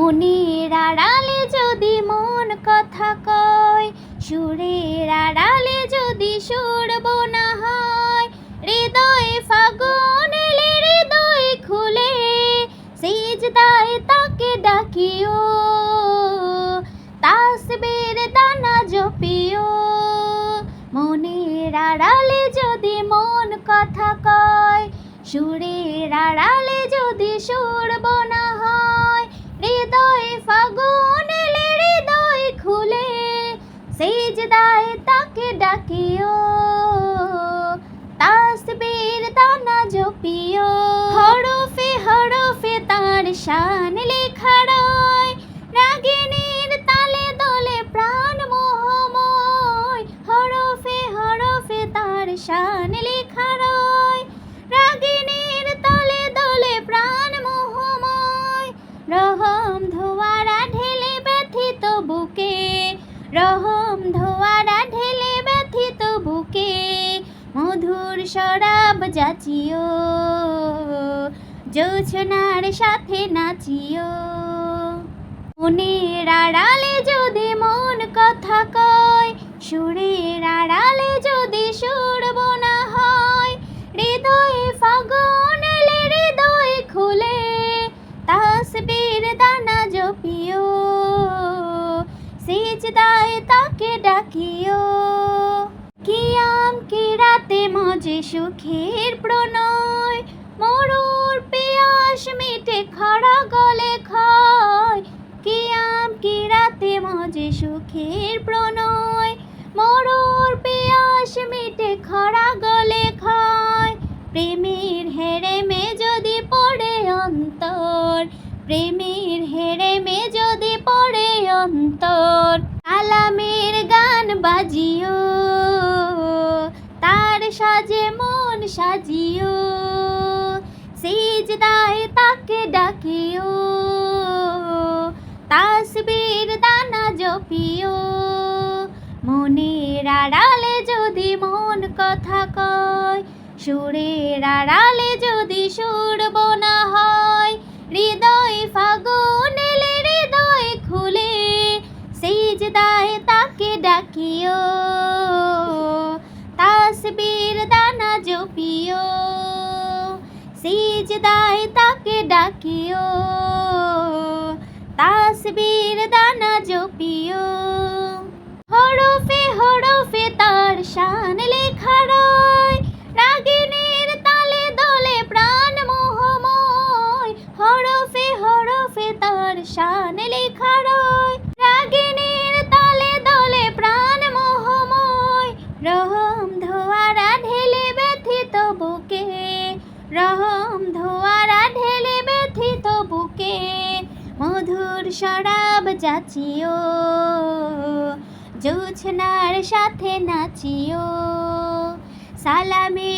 মনের আড়ালে যদি মন কথা কয়, সুরের আড়ালে যদি সুর বোনা হয়, হৃদয়ে ফাগুন এলে হৃদয় খুলে সিজদায় তাকে ডাকিও, তাসবির দানা জপিও। মনের আড়ালে যদি মন কথা কয়, সুরের আড়ালে যদি সুর বোনা হয়, হৃদয়ে ফাগুন এলে হৃদয় খুলে সিজদায় তাকে ডাকিও, তাসবির দানা জপিও। হরফে হরফে তার শান লেখা রয়, রাগিনীর তালে দোলে প্রাণ মোহময়। হরফে হরফে তার শান লেখা রয়, রাগিনীর তালে দোলে প্রাণ মোহময়। রহম ধোয়ারা ঢেলে ব্যথিত বুকে, রহম ধোয়ারা ঢেলে ব্যথিত বুকে, মধুর শরাব যাচিও, জোছনার সাথে নাচিও। মনের আড়ালে যদি মন কথা কয়, সুরের আড়ালে যদি সুর বোনা হয়, হৃদয়ে ফাগুন এলে হৃদয় খুলে তাসবির দানা জপিও, সিজদায় তাকে ডাকিও। কিয়াম কিরাতে মজে সুখের প্রণয়, মরুর পিয়াস মিটে খরা গলে ক্ষয়। কিয়াম কিরাতে মজে সুখের প্রণয়, মরুর পিয়াস মিটে খরা গলে ক্ষয়। প্রেমের হেরেমে যদি পড়ে অন্তর, প্রেমের হেরেমে যদি পড়ে অন্তর, আলামের গান বাজিও, তার সাজে মন সাজিও, সিজদায় তাকে ডাকিও, তাসবির দানা জপিও। মনের আড়ালে যদি মন কথা কয়, সুরের আড়ালে যদি সুর বোনা হয়, হৃদয়ে ফাগুন এলে হৃদয় খুলে সিজদায় তাকে ডাকিও, তাসবির দানা জপিও, সিজদায় তাকে ডাকিও, তাসবির দানা জপিও। হরফে হরফে তার শান লেখা রয়, রাগিনীর তালে দোলে প্রাণ মোহময়। হরফে হরফে তার শান লেখা রয়, রাগিনীর তালে দোলে প্রাণ মোহময়। রহম ধোয়ারা ঢেলে ব্যথিত বুকে, রহম ধোয়ারা ঢেলে ব্যথিত বুকে, মধুর শরাব যাচিও, জোছনার সাথে নাচিও। সালামে